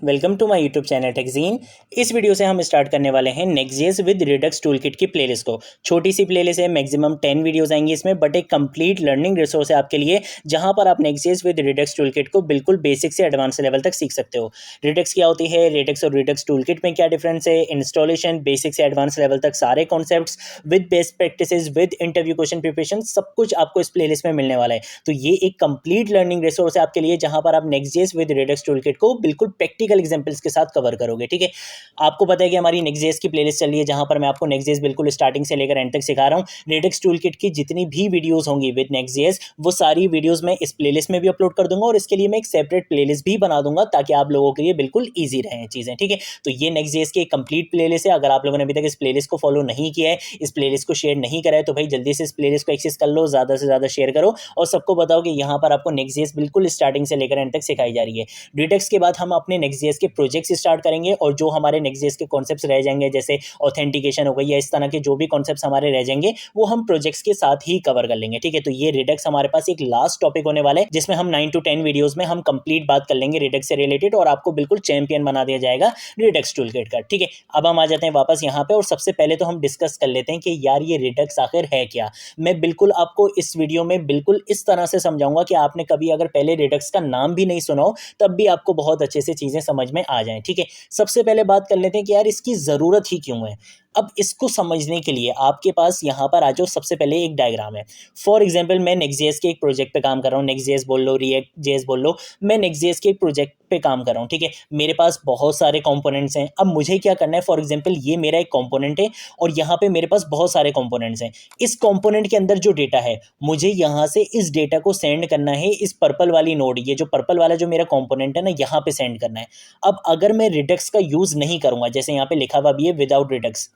Welcome to my YouTube channel Techgene. इस video से हम स्टार्ट करने वाले हैं नेक्स्ट.जेएस विद रिडक्स टूलकिट की प्लेलिस्ट को। छोटी सी प्लेलिस्ट है, मैक्सिमम 10 वीडियोस आएंगी इसमें, बट एक कंप्लीट लर्निंग रिसोर्स है आपके लिए, जहां पर आप नेक्स्ट.जेएस विद रिडक्स टूलकिट को बिल्कुल बेसिक से एडवांस लेवल तक सीख सकते हो। रिडक्स क्या होती है, रिडक्स और रिडक्स टूलकिट में क्या डिफरेंस है, इंस्टॉलेशन, बेसिक से एडवांस लेवल तक सारे concepts with best practices with interview question preparation, सब कुछ आपको इस प्लेलिस्ट में मिलने वाला है। तो ये एक कंप्लीट लर्निंग रिसोर्स है आपके लिए, जहां पर आप नेक्स्ट.जेएस विद रिडक्स टूलकिट को बिल्कुल प्रैक्टिकल एग्जांपल्स के साथ कवर करोगे। ठीक है, आपको पता है कि हमारी नेक्स्ट.जेएस की प्लेलिस्ट चल रही है, जहां पर मैं आपको नेक्स्ट.जेएस बिल्कुल स्टार्टिंग से लेकर एंड तक सिखा रहा हूं। रिडक्स टूलकिट की जितनी भी वीडियोस होंगी विद नेक्स्ट.जेएस, वो सारी वीडियोस मैं इस प्लेलिस्ट में भी अपलोड कर दूंगा, और इसके लिए मैं एक सेपरेट प्लेलिस्ट भी बना दूंगा, ताकि आप लोगों के लिए बिल्कुल ईजी रहे चीजें। ठीक है, तो ये नेक्स्ट.जेएस की एक कंप्लीट प्लेलिस्ट है। अगर आप लोगों ने अभी तक इस प्लेलिस्ट को फॉलो नहीं किया है, इस प्लेलिस्ट को शेयर नहीं करा है, तो भाई जल्दी से इस प्लेलिस्ट को एक्सेस कर लो, ज्यादा से ज्यादा शेयर करो, और सबको बताओ कि यहाँ पर आपको नेक्स्ट.जेएस बिल्कुल स्टार्टिंग से लेकर एंड तक सिखाई जा रही है। रिडक्स के बाद हम अपने नेक्स्ट.जेएस के प्रोजेक्ट्स स्टार्ट करेंगे, और जो हमारे नेक्स्ट.जेएस के कॉन्सेप्ट्स रह जाएंगे, जैसे ऑथेंटिकेशन हो गई या इस तरह के जो भी कॉन्सेप्ट्स हमारे रह जाएंगे, वो हम प्रोजेक्ट्स के साथ ही कवर कर लेंगे। ठीक है, तो ये रिडक्स हमारे पास एक लास्ट टॉपिक होने वाला है, जिसमें हम 9 to 10 वीडियोस में हम कंप्लीट बात कर लेंगे रिडक्स से रिलेटेड, और आपको बिल्कुल चैंपियन बना दिया जाएगा रिडक्स टूलकिट का। ठीक है, अब हम आ जाते हैं वापस यहाँ पे, और सबसे पहले तो हम डिस्कस कर लेते हैं कि यार ये रिडक्स आखिर है क्या। मैं बिल्कुल आपको इस वीडियो में बिल्कुल इस तरह से समझाऊंगा कि आपने कभी अगर पहले रिडक्स का नाम भी नहीं सुना हो, तब भी आपको बहुत अच्छे से चीजें समझ में आ जाएं। ठीक है, सबसे पहले बात कर लेते हैं कि यार इसकी जरूरत ही क्यों है। अब इसको समझने के लिए आपके पास यहाँ पर आ जाओ, सबसे पहले एक डायग्राम है। फॉर एग्जांपल मैं नेक्स्ट.जेएस के एक प्रोजेक्ट पे काम कर रहा हूँ, नेक्स्ट.जेएस बोल लो, रिएक्ट.जेएस बोल लो, मैं नेक्स्ट.जेएस के एक प्रोजेक्ट पे काम कर रहा हूँ। ठीक है, मेरे पास बहुत सारे कंपोनेंट्स हैं। अब मुझे क्या करना है, फॉर एग्जांपल ये मेरा एक कंपोनेंट है, और यहाँ पे मेरे पास बहुत सारे कंपोनेंट्स हैं। इस कंपोनेंट के अंदर जो डेटा है, मुझे यहाँ से इस डेटा को सेंड करना है इस पर्पल वाली नोड, ये जो पर्पल वाला जो मेरा कंपोनेंट है ना, यहाँ पे सेंड करना है। अब अगर मैं रिडक्स का यूज नहीं करूंगा, जैसे यहाँ पे लिखा हुआ भी है विदाउट रिडक्स,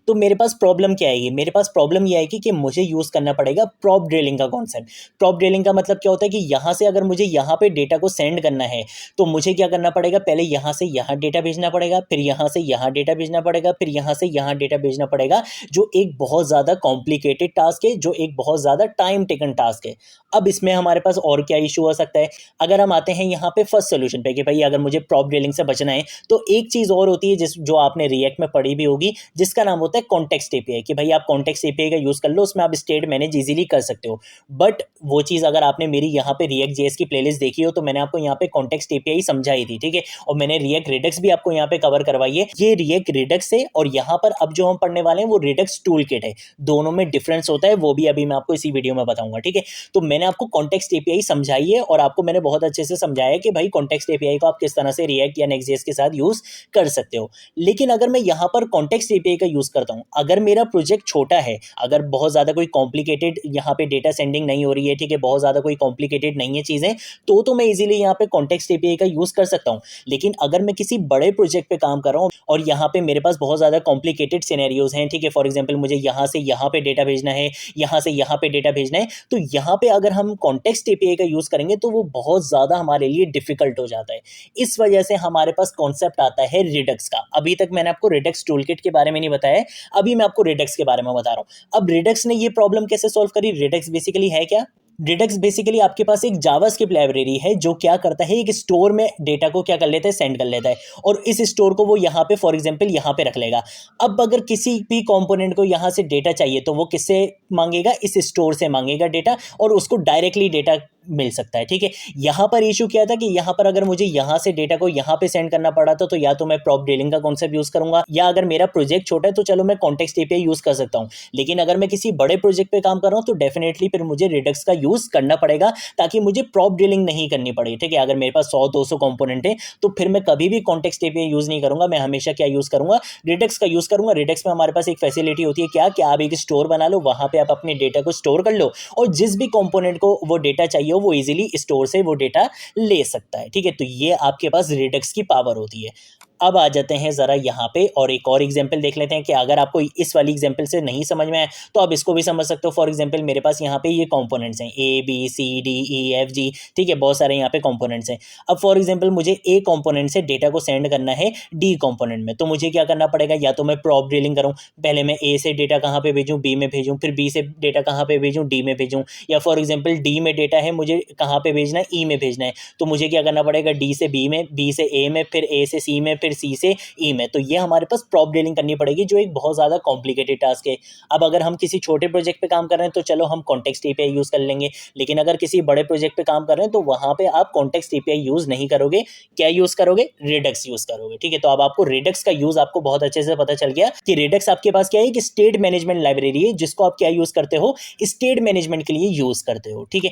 तो मेरे पास प्रॉब्लम क्या आएगी, मेरे पास प्रॉब्लम ये आएगी कि मुझे यूज़ करना पड़ेगा प्रॉप ड्रिलिंग का कॉन्सेप्ट। प्रॉप ड्रिलिंग का मतलब क्या होता है कि यहाँ से अगर मुझे यहाँ पे डेटा को सेंड करना है, तो मुझे क्या करना पड़ेगा, पहले यहाँ से यहाँ डेटा भेजना पड़ेगा, फिर यहाँ से यहाँ डेटा भेजना पड़ेगा, फिर यहाँ से यहाँ डेटा भेजना पड़ेगा, जो एक बहुत ज़्यादा कॉम्प्लिकेटेड टास्क है, जो एक बहुत ज़्यादा टाइम टेकन टास्क है। अब इसमें हमारे पास और क्या इशू हो सकता है, अगर हम आते हैं यहाँ पे फर्स्ट सोल्यूशन पे कि भाई अगर मुझे प्रॉप ड्रिलिंग से बचना है, तो एक चीज़ और होती है जिस जो आपने रिएक्ट में पढ़ी भी होगी, जिसका नाम होता है कॉन्टेक्स्ट एपीआई, कि भाई आप कॉन्टेक्स्ट एपीआई का यूज़ कर लो, उसमें आप स्टेट मैनेज इजीली कर सकते हो। बट वो चीज़ अगर आपने मेरी यहाँ पे रिएक्ट.जेएस की प्लेलिस्ट देखी हो, तो मैंने आपको यहाँ पे कॉन्टेक्स्ट एपीआई समझाई थी। ठीक है, और मैंने रिएक्ट रिडक्स भी आपको यहाँ पे कवर करवाई है। ये रिएक्ट रिडक्स है, और यहाँ पर अब जो हम पढ़ने वाले हैं वो रिडक्स टूलकिट है। दोनों में डिफरेंस होता है, वो भी अभी मैं आपको इसी वीडियो में बताऊंगा। ठीक है, तो मैंने आपको कॉन्टेक्स्ट एपीआई समझाई है, और आपको मैंने बहुत अच्छे से समझाया है कि भाई कॉन्टेक्स्ट एपीआई को आप किस तरह से रिएक्ट या नेक्स्ट.जेएस के साथ यूज कर सकते हो। लेकिन अगर मैं यहाँ पर कॉन्टेक्स्ट एपीआई का यूज करता हूँ, अगर मेरा प्रोजेक्ट छोटा है, अगर बहुत ज़्यादा कोई कॉम्प्लिकेटेड यहाँ पे डेटा सेंडिंग नहीं हो रही है, ठीक है, बहुत ज़्यादा कोई कॉम्प्लिकेटेड नहीं है चीज़ें, तो मैं इजीली यहाँ पे कॉन्टेक्स्ट एपीआई का यूज़ कर सकता हूँ। लेकिन अगर मैं किसी बड़े प्रोजेक्ट पे काम कर रहा हूँ, और यहाँ पे मेरे पास बहुत ज़्यादा कॉम्प्लिकेटेड सिनेरियोज हैं, ठीक है, फॉर एग्जाम्पल मुझे यहाँ से यहाँ पे डेटा भेजना है, यहाँ से यहाँ पे डेटा भेजना है, तो यहाँ पे अगर हम कॉन्टेक्स्ट एपीआई का यूज़ करेंगे, तो वो बहुत ज़्यादा हमारे लिए डिफिकल्ट हो जाता है। इस वजह से हमारे पास कॉन्सेप्ट आता है रिडक्स का। अभी तक मैंने आपको रिडक्स टूलकिट के बारे में नहीं बताया, अभी मैं आपको रिडक्स के बारे में बता रहा हूं। अब रिडक्स ने ये प्रॉब्लम कैसे सॉल्व करी, रिडक्स बेसिकली है क्या, रिडक्स बेसिकली आपके पास एक जावास्क्रिप्ट लाइब्रेरी है, जो क्या करता है, एक स्टोर में डेटा को क्या कर लेता है, सेंड कर लेता है, और इस स्टोर को वो यहाँ पे फॉर एग्जांपल यहाँ पे रख लेगा। अब अगर किसी भी कंपोनेंट को यहाँ से डेटा चाहिए, तो वो किससे मांगेगा, इस स्टोर से मांगेगा डेटा, और उसको डायरेक्टली डेटा मिल सकता है। ठीक है, यहाँ पर इशू क्या था कि यहाँ पर अगर मुझे यहाँ से डेटा को यहाँ पे सेंड करना पड़ा था, तो या तो मैं प्रॉप ड्रिलिंग का कॉन्सेप्ट यूज करूंगा, या अगर मेरा प्रोजेक्ट छोटा है तो चलो मैं कॉन्टेक्स्ट एपीआई यूज कर सकता हूँ। लेकिन अगर मैं किसी बड़े प्रोजेक्ट पे काम कर रहा हूँ, तो डेफिनेटली फिर मुझे रिडक्स का यूज करना पड़ेगा, ताकि मुझे प्रॉप ड्रिलिंग नहीं करनी पड़े। ठीक है, अगर मेरे पास 100-200 कंपोनेंट है, तो फिर मैं कभी भी कॉन्टेक्स्ट एपीआई यूज नहीं करूंगा, मैं हमेशा क्या यूज करूंगा, रिडक्स का यूज करूंगा। रिडक्स में हमारे पास एक फैसिलिटी होती है क्या, कि आप एक स्टोर बना लो, वहां पे आप अपने डेटा को स्टोर कर लो, और जिस भी कंपोनेंट को वो डेटा चाहिए हो, वो इजीली स्टोर से वो डेटा ले सकता है। ठीक है, तो ये आपके पास रिडक्स की पावर होती है। अब आ जाते हैं ज़रा यहाँ पे और एक और एग्जाम्पल देख लेते हैं कि अगर आपको इस वाली एग्जाम्पल से नहीं समझ में आए तो आप इसको भी समझ सकते हो। फॉर एग्जाम्पल मेरे पास यहाँ पे ये कंपोनेंट्स हैं ABCDEFG, ठीक है, बहुत सारे यहाँ पे कंपोनेंट्स हैं। अब फॉर एग्जाम्पल मुझे ए कंपोनेंट से डेटा को सेंड करना है डी कंपोनेंट में, तो मुझे क्या करना पड़ेगा, या तो मैं प्रॉप ड्रिलिंग करूँ, पहले मैं ए से डेटा कहाँ पे भेजूँ, बी में भेजूँ, फिर बी से डेटा कहाँ पे भेजूँ, डी में भेजूँ, या फॉर एग्जाम्पल डी में डेटा है मुझे कहाँ पे भेजना है, ई में भेजना है, तो मुझे क्या करना पड़ेगा, डी से बी में, बी से ए में, फिर ए से सी में, फिर सी से ई में। तो ये हमारे पास प्रॉप डीलिंग करनी पड़ेगी, जो एक बहुत ज़्यादा कॉम्प्लिकेटेड टास्क है। अब अगर हम किसी छोटे प्रोजेक्ट पे काम कर रहे हैं तो चलो हम कॉन्टेक्स्ट एपीआई यूज़ कर लेंगे, लेकिन अगर किसी बड़े प्रोजेक्ट पे काम कर रहे हैं तो वहाँ पे आप कॉन्टेक्स्ट एपीआई यूज़ नहीं करोगे, क्या यूज़ करोगे, रेडक्स यूज़ करोगे, ठीक है। तो अब आपको रेडक्स का यूज़ आपको बहुत अच्छे से पता चल गया कि रेडक्स आपके पास क्या है, कि स्टेट मैनेजमेंट लाइब्रेरी है, जिसको आप क्या यूज़ करते हो, स्टेट मैनेजमेंट के लिए यूज़ करते हो, ठीक है।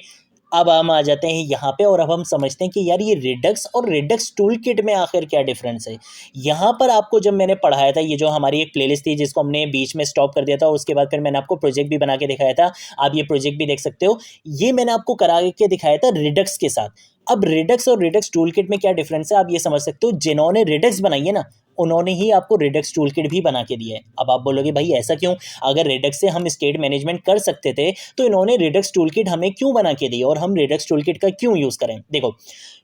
अब हम आ जाते हैं यहाँ पे और अब हम समझते हैं कि यार ये रेडक्स और रेडक्स टूल किट में आखिर क्या डिफरेंस है। यहाँ पर आपको जब मैंने पढ़ाया था, ये जो हमारी एक प्लेलिस्ट थी जिसको हमने बीच में स्टॉप कर दिया था, उसके बाद फिर मैंने आपको प्रोजेक्ट भी बना के दिखाया था, आप ये प्रोजेक्ट भी देख सकते हो, ये मैंने आपको करा के दिखाया था रेडक्स के साथ। अब रेडक्स और रेडक्स टूल किट में क्या डिफरेंस है आप ये समझ सकते हो। जिन्होंने रेडक्स बनाई है ना, उन्होंने ही आपको रेडक्स टूल किट भी बना के दिया है। अब आप बोलोगे भाई ऐसा क्यों, अगर रेडक्स से हम स्टेट मैनेजमेंट कर सकते थे तो इन्होंने रेडक्स टूल किट हमें क्यों बना के दी और हम रेडक्स टूल किट का क्यों यूज़ करें। देखो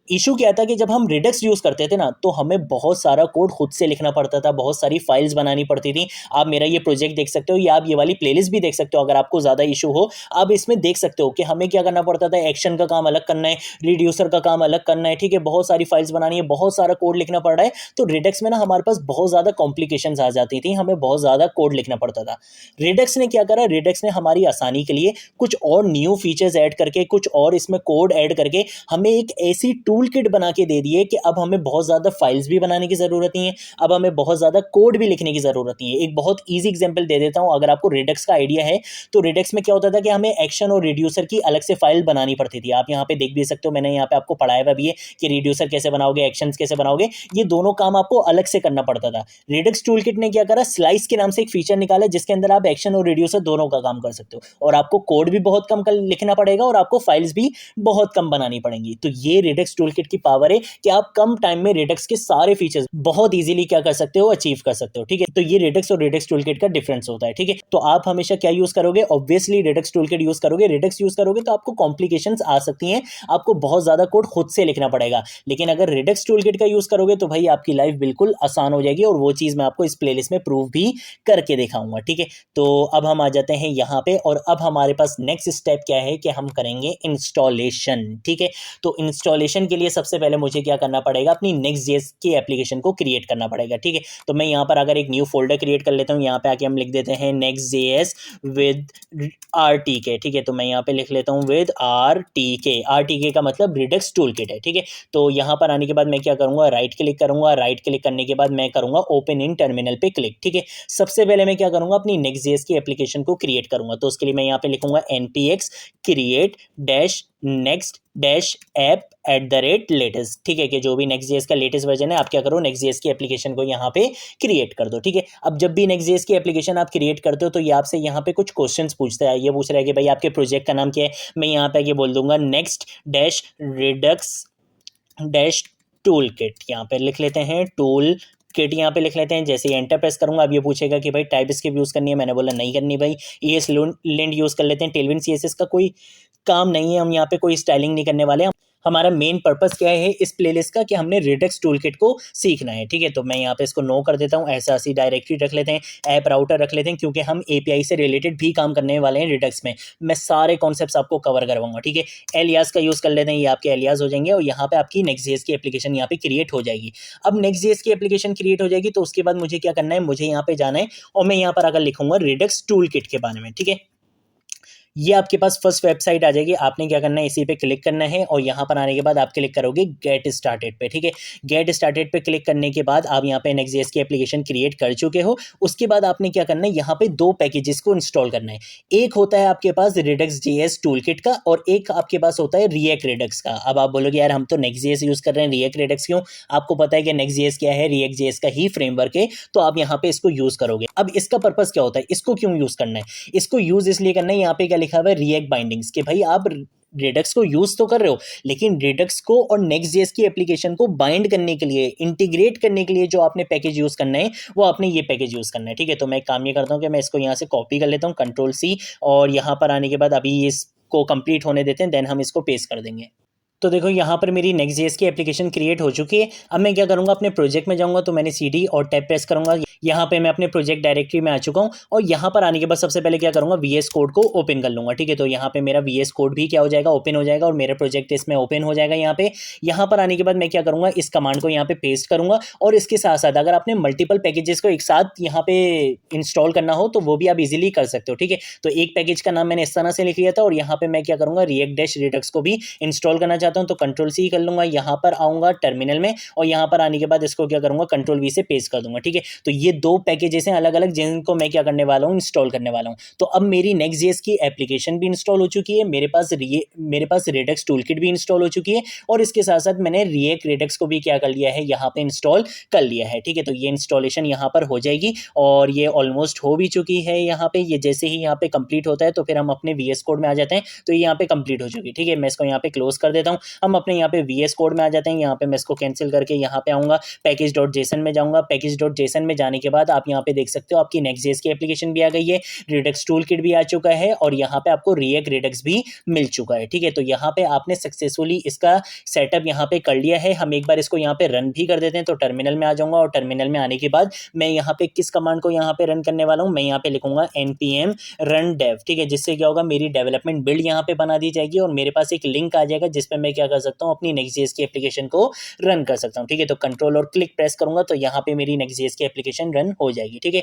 इशू क्या था कि जब हम रेडक्स यूज़ करते थे ना तो हमें बहुत सारा कोड खुद से लिखना पड़ता था, बहुत सारी फाइल्स बनानी पड़ती थी। आप मेरा ये प्रोजेक्ट देख सकते हो या आप ये वाली प्लेलिस्ट भी देख सकते हो, अगर आपको ज़्यादा इशू हो आप इसमें देख सकते हो कि हमें क्या करना पड़ता था। एक्शन का काम अलग करना है, रिड्यूसर का काम अलग करना है, ठीक है, बहुत सारी फाइल्स बनानी है, बहुत सारा कोड लिखना पड़ रहा है। तो रेडक्स में ना हमारे पास बहुत ज़्यादा कॉम्प्लिकेशंस आ जाती थी, हमें बहुत ज़्यादा कोड लिखना पड़ता था। रेडक्स ने क्या करा, रेडक्स ने हमारी आसानी के लिए कुछ और न्यू फीचर्स ऐड करके, कुछ और इसमें कोड ऐड करके हमें एक ऐसी टूल किट बना के दे दिए कि अब हमें बहुत ज़्यादा फाइल्स भी बनाने की ज़रूरत नहीं है, अब हमें बहुत ज़्यादा कोड भी लिखने की ज़रूरत नहीं है। एक बहुत ईजी एग्जांपल दे देता हूँ, अगर आपको रेडक्स का आइडिया है तो रेडक्स में क्या होता था कि हमें एक्शन और रिड्यूसर की अलग से फाइल बनानी पड़ती थी। आप यहाँ पे देख भी सकते हो, मैंने यहाँ पे आपको पढ़ाया हुआ भी है कि रिड्यूसर कैसे बनाओगे, एक्शन कैसे बनाओगे, ये दोनों काम आपको अलग से करना पड़ता था। रेडक्स टूल किट ने क्या करा, स्लाइस के नाम से एक फीचर निकाला जिसके अंदर आप एक्शन और रिड्यूसर दोनों का काम कर सकते हो, और आपको कोड भी बहुत कम लिखना पड़ेगा और आपको फाइल्स भी बहुत कम बनानी पड़ेंगी। तो ये रेडक्स टूल किट की पावर है कि आप कम टाइम में रेडक्स के सारे फीचर्स बहुत इजीली क्या कर सकते हो, अचीव कर सकते हो, ठीक है। तो ये रेडक्स और रेडक्स टूलकिट का डिफरेंस होता है, ठीक है। तो आप हमेशा क्या यूज करोगे, ऑब्वियसली रेडक्स टूलकिट यूज करोगे। रेडक्स यूज करोगे तो आपको कॉम्प्लिकेशंस आ सकती हैं, आपको बहुत ज्यादा कोड खुद से लिखना पड़ेगा। लेकिन अगर रेडक्स टूलकिट का यूज करोगे तो भाई आपकी लाइफ बिल्कुल आसान हो जाएगी, और वो चीज मैं आपको इस प्लेलिस्ट में प्रूव भी करके दिखाऊंगा, ठीक है। तो अब हम आ जाते हैं यहाँ पे, और अब हमारे पास नेक्स्ट स्टेप क्या है कि हम करेंगे इंस्टॉलेशन, ठीक है। तो इंस्टॉलेशन के लिए सबसे पहले मुझे क्या करना पड़ेगा, अपनी Next.js की एप्लीकेशन को क्रिएट करना पड़ेगा, ठीक है। तो मैं यहाँ पर अगर एक न्यू फोल्डर क्रिएट कर लेता हूँ, यहाँ पे आके हम लिख देते हैं Next.js विद RTK, ठीक है। तो मैं यहाँ पे लिख लेता हूँ विद RTK। RTK का मतलब रिडक्स टूल किट है, ठीक है। तो यहाँ पर आने के बाद मैं क्या करूँगा, राइट क्लिक करूँगा, राइट क्लिक करने के बाद मैं करूँगा ओपन इन टर्मिनल पे क्लिक, ठीक है। सबसे पहले मैं क्या करूँगा, अपनी Next.js की एप्लीकेशन को क्रिएट करूँगा। तो उसके लिए मैं यहाँ पे लिखूँगा npx create next app@latest, ठीक है, कि जो भी Next.js का लेटेस्ट वर्जन है आप क्या करो, Next.js की एप्लीकेशन को यहाँ पे क्रिएट कर दो, ठीक है। अब जब भी Next.js की एप्लीकेशन आप क्रिएट करते हो तो ये आपसे यहाँ पे कुछ क्वेश्चंस पूछता है। ये पूछ रहा है कि भाई आपके प्रोजेक्ट का नाम क्या है। मैं यहाँ पे ये बोल दूंगा next dash Redux dash tool kit, यहाँ पे लिख लेते हैं टूल किट, यहाँ पे लिख लेते हैं। जैसे ही एंटर प्रेस करूंगा अब ये पूछेगा कि भाई टाइप स्क्रिप्ट यूज़ करनी है, मैंने बोला नहीं करनी भाई, ES लिंट यूज़ कर लेते हैं। टेलविन CSS का कोई काम नहीं है, हम यहाँ पे कोई स्टाइलिंग नहीं करने वाले हैं। हमारा मेन पर्पस क्या है इस प्लेलिस्ट का, कि हमने रेडक्स टूलकिट को सीखना है, ठीक है। तो मैं यहाँ पे इसको नो कर देता हूँ, ऐसा ऐसी डायरेक्टरी रख लेते हैं, ऐप राउटर रख लेते हैं, क्योंकि हम API से रिलेटेड भी काम करने वाले हैं रेडक्स में। मैं सारे कॉन्सेप्ट्स आपको कवर करवाऊंगा, ठीक है। एलियास का यूज़ कर लेते हैं, ये आपके एलियास हो जाएंगे, और यहाँ पे आपकी Next.js की एप्लीकेशन यहाँ पे क्रिएट हो जाएगी। अब Next.js की एप्लीकेशन क्रिएट हो जाएगी तो उसके बाद मुझे क्या करना है, मुझे यहाँ पे जाना है और मैं यहाँ पर अगर लिखूंगा रेडक्स टूलकिट के बारे में, ठीक है। ये आपके पास फर्स्ट वेबसाइट आ जाएगी। आपने क्या करना है, इसी पे क्लिक करना है, और यहाँ पर आने के बाद आप क्लिक करोगे गेट स्टार्टेड पे, ठीक है। गेट स्टार्टेड पे क्लिक करने के बाद आप यहाँ पे Next.js की एप्लीकेशन क्रिएट कर चुके हो। उसके बाद आपने क्या करना है, यहाँ पे दो पैकेजेस को इंस्टॉल करना है। एक होता है आपके पास Redux.js टूलकिट का, और एक आपके पास होता है React Redux का। अब आप बोलोगे यार हम तो Next.js यूज़ कर रहे हैं, React Redux क्यों? आपको पता है कि Next.js क्या है, React.js का ही फ्रेमवर्क है, तो आप यहाँ पे इसको यूज़ करोगे। अब इसका पर्पज़ क्या होता है, इसको क्यों यूज़ करना है? इसको यूज़ इसलिए करना है, यहाँ पे क्या लिखा हुआ है, रिएक्ट बाइंडिंग्स, कि भाई आप रेडक्स को यूज़ तो कर रहे हो, लेकिन रेडक्स को और नेक्स्ट.जेएस की एप्लीकेशन को बाइंड करने के लिए, इंटीग्रेट करने के लिए जो आपने पैकेज यूज़ करना है वो आपने ये पैकेज यूज़ करना है। ठीक है, तो मैं एक काम ये करता हूँ कि मैं इसको यहाँ से कॉपी कर लेता हूँ, Ctrl+C, और यहाँ पर आने के बाद अभी इसको कंप्लीट होने देते हैं, देन हम इसको पेस्ट कर देंगे। तो देखो यहाँ पर मेरी नेक्स्ट.जेएस की एप्लीकेशन क्रिएट हो चुकी है। अब मैं क्या करूँगा, अपने प्रोजेक्ट में जाऊँगा, तो मैंने CD और टैब प्रेस करूँगा। यहाँ पे मैं अपने प्रोजेक्ट डायरेक्टरी में आ चुका हूँ, और यहाँ पर आने के बाद सबसे पहले क्या करूँगा, VS कोड को ओपन कर लूँगा। ठीक है, तो यहाँ पे मेरा VS कोड भी क्या हो जाएगा, ओपन हो जाएगा, और मेरा प्रोजेक्ट इसमें ओपन हो जाएगा। यहाँ पर आने के बाद मैं क्या करूँगा, इस कमांड को यहाँ पे पेस्ट करूँगा, और इसके साथ साथ अगर आपने मल्टीपल पैकेजेस को एक साथ यहाँ पे इंस्टॉल करना हो तो वो भी आप इजीली कर सकते हो। ठीक है, तो एक पैकेज का नाम मैंने इस तरह से लिख लिया था, और यहाँ पे मैं क्या करूँगा, React-Redux को भी इंस्टॉल करना चाहता हूँ, तो Ctrl+C कर लूँगा। यहाँ पर आऊँगा टर्मिनल में, और यहाँ पर आने के बाद इसको क्या करूँगा, Ctrl+V से पेस्ट कर दूँगा। ठीक है, तो ये दो पैकेजेस हैं अलग अलग, जिनको मैं क्या करने वाला हूँ, इंस्टॉल करने वाला हूँ। तो अब मेरी नेक्स्ट.जेएस की एप्लीकेशन भी इंस्टॉल हो चुकी है, मेरे पास रेडक्स टूलकिट भी इंस्टॉल हो चुकी है, और इसके साथ साथ मैंने React-Redux को भी क्या कर लिया है, यहाँ पे इंस्टॉल कर लिया है। ठीक है, तो ये इंस्टॉलेशन यहाँ पर हो जाएगी, और ये ऑलमोस्ट हो भी चुकी है। यहाँ पे ये जैसे ही यहाँ पे कंप्लीट होता है तो फिर हम अपने VS कोड में आ जाते हैं, तो ये यहाँ पे कंप्लीट हो चुकी है। ठीक है, मैं इसको यहाँ पे क्लोज कर देता हूँ। हम अपने यहाँ पे VS कोड में आ जाते हैं, यहाँ पे मैं इसको कैंसिल करके यहाँ पे आऊँगा, पैकेज.json में जाऊँगा। पैकेज.json में जाने के बाद आप यहाँ पे देख सकते हो आपकी नेक्स्ट.जेएस की एप्लीकेशन भी आ गई है, रेडक्स टूलकिट भी आ चुका है, और यहाँ पे आपको React-Redux भी मिल चुका है। ठीक है, तो यहाँ पे आपने सक्सेसफुली इसका सेटअप यहाँ पे कर लिया है। हम एक बार इसको यहाँ पे रन भी कर देते हैं, तो टर्मिनल में आ जाऊँगा, और टर्मिनल में आने के बाद मैं यहाँ पे किस कमांड को यहाँ पे रन करने वाला हूँ, मैं यहाँ पे लिखूंगा npm run dev। ठीक है, जिससे क्या होगा, मेरी डेवलपमेंट बिल्ड यहाँ पे बना दी जाएगी, और मेरे पास एक लिंक आ जाएगा जिसपे मैं क्या कर सकता हूँ, अपनी नेक्स्ट.जेएस की एप्लीकेशन को रन कर सकता हूँ। ठीक है, तो कंट्रोल और क्लिक प्रेस करूंगा, तो यहाँ पे मेरी नेक्स्ट.जेएस की एप्लीकेशन रन हो जाएगी। ठीक है,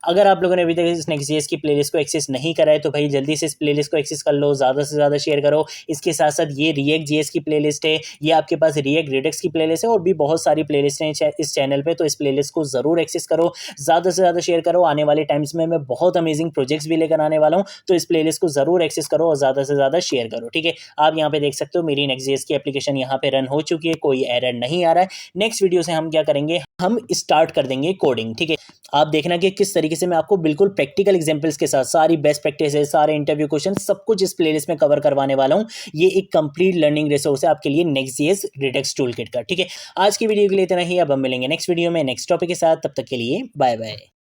अगर आप लोगों ने अभी तक इस नेक्स्ट.जेएस की प्लेलिस्ट को एक्सेस नहीं करा है तो भाई जल्दी से इस प्लेलिस्ट को एक्सेस कर लो, ज़्यादा से ज़्यादा शेयर करो। इसके साथ साथ ये React.js की प्लेलिस्ट है, ये आपके पास React-Redux की प्लेलिस्ट है, और भी बहुत सारी प्लेलिस्ट हैं इस चैनल पे, तो इस प्लेलिस्ट को ज़रूर एक्सेस करो, ज़्यादा से ज़्यादा शेयर करो। आने वाले टाइम्स में मैं बहुत अमेजिंग प्रोजेक्ट्स भी लेकर आने वाला हूँ, तो इस प्लेलिस्ट को ज़रूर एक्सेस करो और ज़्यादा से ज़्यादा शेयर करो। ठीक है, आप यहाँ पे देख सकते हो मेरी नेक्स्ट.जेएस की एप्लीकेशन यहाँ पे रन हो चुकी है, कोई एरर नहीं आ रहा है। नेक्स्ट वीडियो से हम क्या करेंगे, हम स्टार्ट कर देंगे कोडिंग। ठीक है, आप देखना कि किस तरीके से मैं आपको बिल्कुल प्रैक्टिकल एग्जांपल्स के साथ सारी बेस्ट प्रैक्टिसेस, सारे इंटरव्यू क्वेश्चन, सब कुछ इस प्लेलिस्ट में कवर करवाने वाला हूं। ये एक कंप्लीट लर्निंग रिसोर्स है आपके लिए नेक्स्ट.जेएस रेडक्स टूलकिट का। ठीक है, आज की वीडियो के लिए इतना ही, अब हम मिलेंगे नेक्स्ट वीडियो में नेक्स्ट टॉपिक के साथ, तब तक के लिए बाय बाय।